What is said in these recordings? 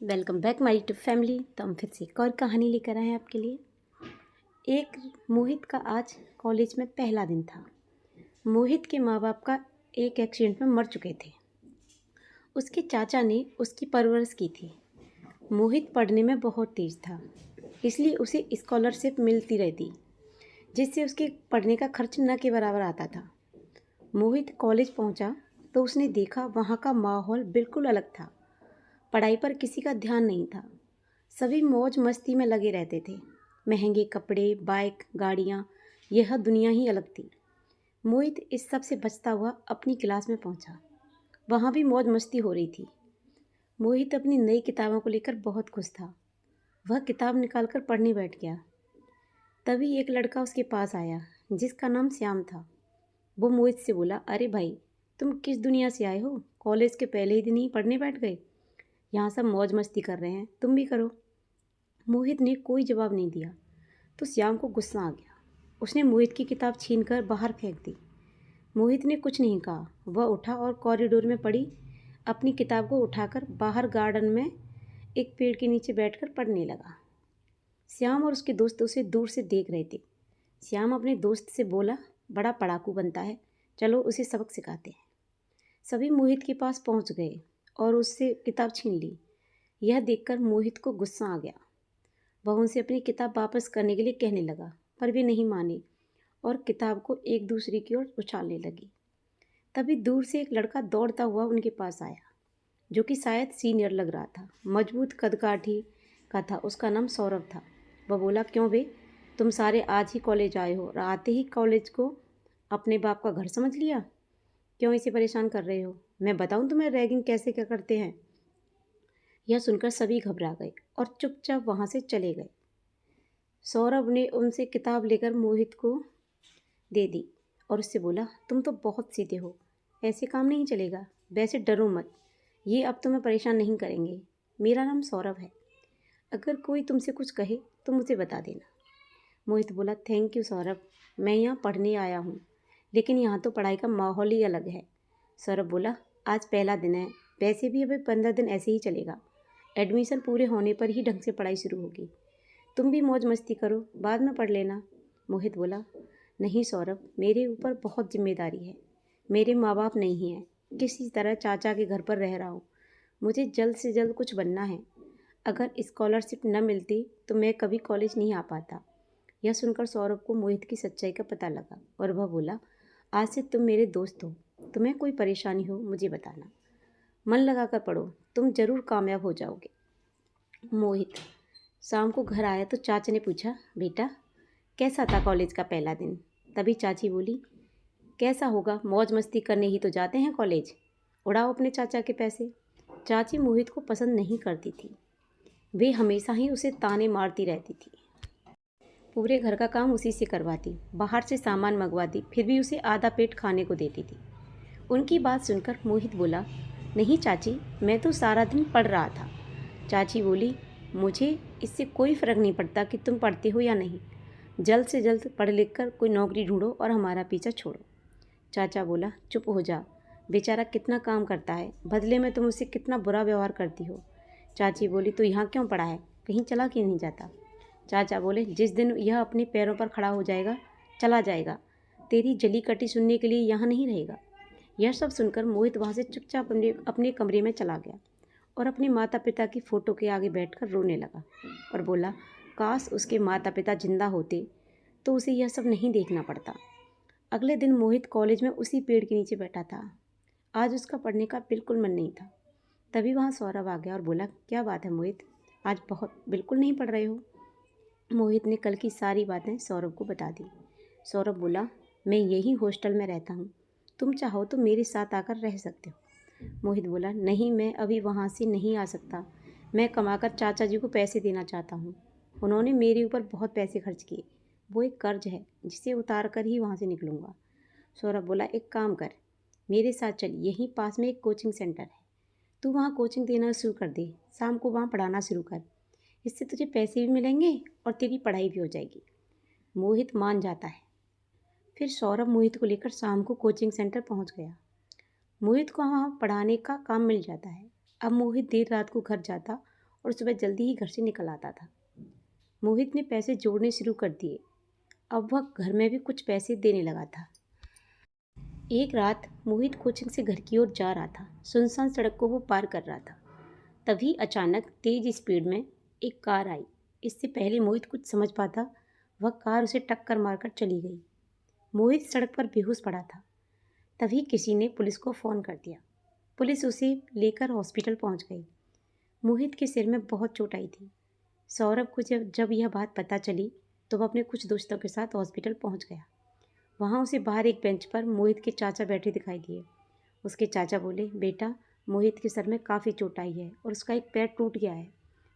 Welcome back my YouTube family. तो हम फिर से एक और कहानी लेकर आए हैं आपके लिए। एक मोहित का आज कॉलेज में पहला दिन था। मोहित के माँ बाप का एक एक्सीडेंट में मर चुके थे। उसके चाचा ने उसकी परवरिश की थी। मोहित पढ़ने में बहुत तेज था, इसलिए उसे स्कॉलरशिप मिलती रहती, जिससे उसके पढ़ने का खर्च न के बराबर आता था। मोहित कॉलेज पहुंचा तो उसने देखा वहाँ का माहौल बिल्कुल अलग था। पढ़ाई पर किसी का ध्यान नहीं था। सभी मौज मस्ती में लगे रहते थे। महंगे कपड़े, बाइक, गाड़ियाँ, यह दुनिया ही अलग थी। मोहित इस सब से बचता हुआ अपनी क्लास में पहुंचा। वहाँ भी मौज मस्ती हो रही थी। मोहित अपनी नई किताबों को लेकर बहुत खुश था। वह किताब निकालकर पढ़ने बैठ गया। तभी एक लड़का उसके पास आया, जिसका नाम श्याम था। वो मोहित से बोला, अरे भाई, तुम किस दुनिया से आए हो? कॉलेज के पहले ही दिन ही पढ़ने बैठ गए। यहाँ सब मौज मस्ती कर रहे हैं, तुम भी करो। मोहित ने कोई जवाब नहीं दिया तो श्याम को गुस्सा आ गया। उसने मोहित की किताब छीनकर बाहर फेंक दी। मोहित ने कुछ नहीं कहा। वह उठा और कॉरिडोर में पड़ी अपनी किताब को उठाकर बाहर गार्डन में एक पेड़ के नीचे बैठकर पढ़ने लगा। श्याम और उसके दोस्त उसे दूर से देख रहे थे। श्याम अपने दोस्त से बोला, बड़ा पढ़ाकू बनता है, चलो उसे सबक सिखाते हैं। सभी मोहित के पास पहुंच गए और उससे किताब छीन ली। यह देखकर मोहित को गुस्सा आ गया। वह उनसे अपनी किताब वापस करने के लिए कहने लगा, पर वे नहीं माने और किताब को एक दूसरे की ओर उछालने लगी। तभी दूर से एक लड़का दौड़ता हुआ उनके पास आया, जो कि शायद सीनियर लग रहा था। मजबूत कदकाठी का था। उसका नाम सौरभ था। वह बोला, क्यों बे, तुम सारे आज ही कॉलेज आए हो और आते ही कॉलेज को अपने बाप का घर समझ लिया? क्यों इसे परेशान कर रहे हो? मैं बताऊं तुम्हें रैगिंग कैसे क्या करते हैं? यह सुनकर सभी घबरा गए और चुपचाप वहाँ से चले गए। सौरभ ने उनसे किताब लेकर मोहित को दे दी और उससे बोला, तुम तो बहुत सीधे हो, ऐसे काम नहीं चलेगा। वैसे डरो मत, ये अब तुम्हें परेशान नहीं करेंगे। मेरा नाम सौरभ है, अगर कोई तुमसे कुछ कहे तो मुझे बता देना। मोहित बोला, थैंक यू सौरभ, मैं यहाँ पढ़ने आया हूँ, लेकिन यहाँ तो पढ़ाई का माहौल ही अलग है। सौरभ बोला, आज पहला दिन है, वैसे भी अभी 15 दिन ऐसे ही चलेगा। एडमिशन पूरे होने पर ही ढंग से पढ़ाई शुरू होगी। तुम भी मौज मस्ती करो, बाद में पढ़ लेना। मोहित बोला, नहीं सौरभ, मेरे ऊपर बहुत जिम्मेदारी है। मेरे माँ बाप नहीं हैं, किसी तरह चाचा के घर पर रह रहा हूँ। मुझे जल्द से जल्द कुछ बनना है। अगर स्कॉलरशिप न मिलती तो मैं कभी कॉलेज नहीं आ पाता। यह सुनकर सौरभ को मोहित की सच्चाई का पता लगा और वह बोला, आज से तुम मेरे दोस्त हो, तुम्हें कोई परेशानी हो मुझे बताना। मन लगाकर पढ़ो, तुम ज़रूर कामयाब हो जाओगे। मोहित शाम को घर आया तो चाचा ने पूछा, बेटा कैसा था कॉलेज का पहला दिन? तभी चाची बोली, कैसा होगा, मौज मस्ती करने ही तो जाते हैं कॉलेज, उड़ाओ अपने चाचा के पैसे। चाची मोहित को पसंद नहीं करती थी। वे हमेशा ही उसे ताने मारती रहती थी। पूरे घर का काम उसी से करवाती, बाहर से सामान मंगवाती, फिर भी उसे आधा पेट खाने को देती थी। उनकी बात सुनकर मोहित बोला, नहीं चाची, मैं तो सारा दिन पढ़ रहा था। चाची बोली, मुझे इससे कोई फ़र्क नहीं पड़ता कि तुम पढ़ते हो या नहीं। जल्द से जल्द पढ़ लिख कर कोई नौकरी ढूंढो और हमारा पीछा छोड़ो। चाचा बोला, चुप हो जा, बेचारा कितना काम करता है, बदले में तुम उससे कितना बुरा व्यवहार करती हो। चाची बोली, तो यहाँ क्यों पड़ा है, कहीं चला क्यों नहीं जाता? चाचा बोले, जिस दिन यह अपने पैरों पर खड़ा हो जाएगा चला जाएगा, तेरी जली कटी सुनने के लिए यहाँ नहीं रहेगा। यह सब सुनकर मोहित वहाँ से चुपचाप अपने कमरे में चला गया और अपने माता पिता की फ़ोटो के आगे बैठकर रोने लगा और बोला, काश उसके माता पिता जिंदा होते तो उसे यह सब नहीं देखना पड़ता। अगले दिन मोहित कॉलेज में उसी पेड़ के नीचे बैठा था। आज उसका पढ़ने का बिल्कुल मन नहीं था। तभी वहाँ सौरभ आ गया और बोला, क्या बात है मोहित, आज बहुत बिल्कुल नहीं पढ़ रहे हो? मोहित ने कल की सारी बातें सौरभ को बता दी। सौरभ बोला, मैं यही हॉस्टल में रहता हूँ, तुम चाहो तो मेरे साथ आकर रह सकते हो। मोहित बोला, नहीं, मैं अभी वहाँ से नहीं आ सकता। मैं कमाकर चाचा जी को पैसे देना चाहता हूँ। उन्होंने मेरे ऊपर बहुत पैसे खर्च किए। वो एक कर्ज है जिसे उतार कर ही वहाँ से निकलूँगा। सौरभ बोला, एक काम कर, मेरे साथ चल, यहीं पास में एक कोचिंग सेंटर है, तू वहाँ कोचिंग देना शुरू कर दे, शाम को वहाँ पढ़ाना शुरू कर। इससे तुझे पैसे भी मिलेंगे और तेरी पढ़ाई भी हो जाएगी। मोहित मान जाता है। फिर सौरभ मोहित को लेकर शाम को कोचिंग सेंटर पहुंच गया। मोहित को वहाँ पढ़ाने का काम मिल जाता है। अब मोहित देर रात को घर जाता और सुबह जल्दी ही घर से निकल आता था। मोहित ने पैसे जोड़ने शुरू कर दिए। अब वह घर में भी कुछ पैसे देने लगा था। एक रात मोहित कोचिंग से घर की ओर जा रहा था। सुनसान सड़क को वो पार कर रहा था। तभी अचानक तेज स्पीड में एक कार आई। इससे पहले मोहित कुछ समझ पाता, वह कार उसे टक्कर मारकर चली गई। मोहित सड़क पर बेहोश पड़ा था। तभी किसी ने पुलिस को फ़ोन कर दिया। पुलिस उसे लेकर हॉस्पिटल पहुंच गई। मोहित के सिर में बहुत चोट आई थी। सौरभ को जब यह बात पता चली तो वह अपने कुछ दोस्तों के साथ हॉस्पिटल पहुंच गया। वहां उसे बाहर एक बेंच पर मोहित के चाचा बैठे दिखाई दिए। उसके चाचा बोले, बेटा, मोहित के सर में काफ़ी चोट आई है और उसका एक पैर टूट गया है।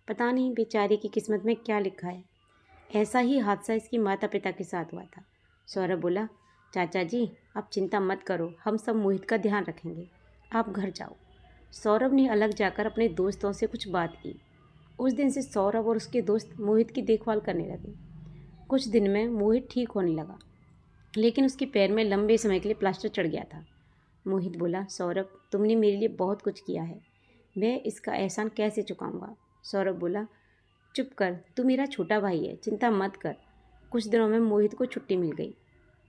पता नहीं बेचारे की किस्मत में क्या लिखा है। ऐसा ही हादसा इसकी माता पिता के साथ हुआ था। सौरभ बोला, चाचा जी, आप चिंता मत करो, हम सब मोहित का ध्यान रखेंगे, आप घर जाओ। सौरभ ने अलग जाकर अपने दोस्तों से कुछ बात की। उस दिन से सौरभ और उसके दोस्त मोहित की देखभाल करने लगे। कुछ दिन में मोहित ठीक होने लगा, लेकिन उसके पैर में लंबे समय के लिए प्लास्टर चढ़ गया था। मोहित बोला, सौरभ, तुमने मेरे लिए बहुत कुछ किया है, मैं इसका एहसान कैसे चुकाऊंगा। सौरभ बोला, चुप कर, तू मेरा छोटा भाई है, चिंता मत कर। कुछ दिनों में मोहित को छुट्टी मिल गई।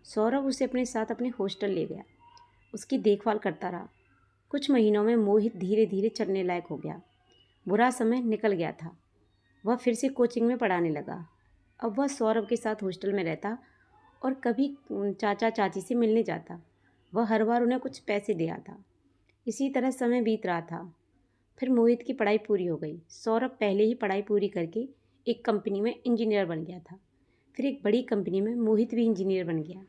सौरभ उसे अपने साथ अपने हॉस्टल ले गया। उसकी देखभाल करता रहा। कुछ महीनों में मोहित धीरे धीरे चलने लायक हो गया। बुरा समय निकल गया था। वह फिर से कोचिंग में पढ़ाने लगा। अब वह सौरभ के साथ हॉस्टल में रहता और कभी चाचा चाची से मिलने जाता। वह हर बार उन्हें कुछ पैसे दे आता। इसी तरह समय बीत रहा था। फिर मोहित की पढ़ाई पूरी हो गई। सौरभ पहले ही पढ़ाई पूरी करके एक कंपनी में इंजीनियर बन गया था। फिर एक बड़ी कंपनी में मोहित भी इंजीनियर बन गया।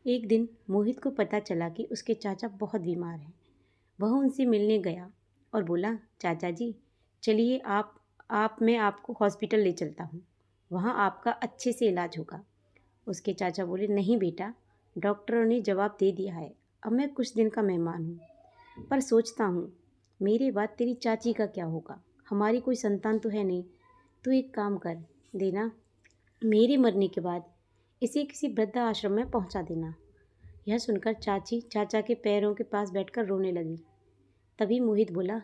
एक दिन मोहित को पता चला कि उसके चाचा बहुत बीमार हैं। वह उनसे मिलने गया और बोला, चाचा जी, चलिए मैं आपको हॉस्पिटल ले चलता हूँ, वहाँ आपका अच्छे से इलाज होगा। उसके चाचा बोले, नहीं बेटा, डॉक्टरों ने जवाब दे दिया है, अब मैं कुछ दिन का मेहमान हूँ, पर सोचता हूँ मेरे बाद तेरी चाची का क्या होगा। हमारी कोई संतान तो है नहीं। तू एक काम कर देना, मेरे मरने के बाद इसे किसी वृद्धा आश्रम में पहुँचा देना। यह सुनकर चाची चाचा के पैरों के पास बैठकर रोने लगी। तभी मोहित बोला,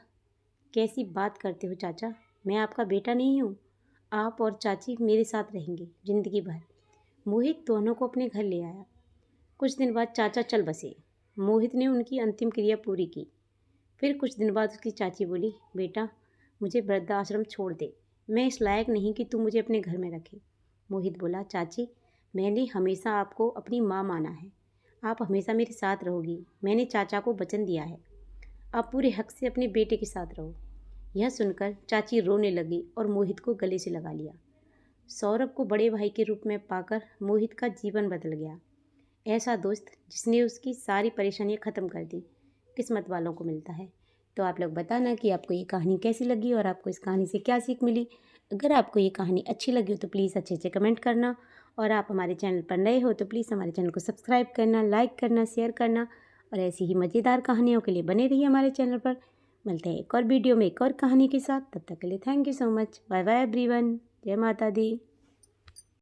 कैसी बात करते हो चाचा, मैं आपका बेटा नहीं हूँ। आप और चाची मेरे साथ रहेंगे ज़िंदगी भर। मोहित दोनों को अपने घर ले आया। कुछ दिन बाद चाचा चल बसे। मोहित ने उनकी अंतिम क्रिया पूरी की। फिर कुछ दिन बाद उसकी चाची बोली, बेटा, मुझे वृद्धाश्रम छोड़ दे, मैं इस लायक नहीं कि तू मुझे अपने घर में रखे। मोहित बोला, चाची, मैंने हमेशा आपको अपनी माँ माना है, आप हमेशा मेरे साथ रहोगी। मैंने चाचा को वचन दिया है, आप पूरे हक से अपने बेटे के साथ रहो। यह सुनकर चाची रोने लगी और मोहित को गले से लगा लिया। सौरभ को बड़े भाई के रूप में पाकर मोहित का जीवन बदल गया। ऐसा दोस्त जिसने उसकी सारी परेशानियां ख़त्म कर दी, किस्मत वालों को मिलता है। तो आप लोग बताना कि आपको ये कहानी कैसी लगी और आपको इस कहानी से क्या सीख मिली। अगर आपको ये कहानी अच्छी लगी हो तो प्लीज़ अच्छे से कमेंट करना, और आप हमारे चैनल पर नए हो तो प्लीज़ हमारे चैनल को सब्सक्राइब करना, लाइक करना, शेयर करना, और ऐसी ही मज़ेदार कहानियों के लिए बने रहिए हमारे चैनल पर। मिलते हैं एक और वीडियो में एक और कहानी के साथ। तब तक के लिए thank you so much. Bye bye everyone. जय माता दी।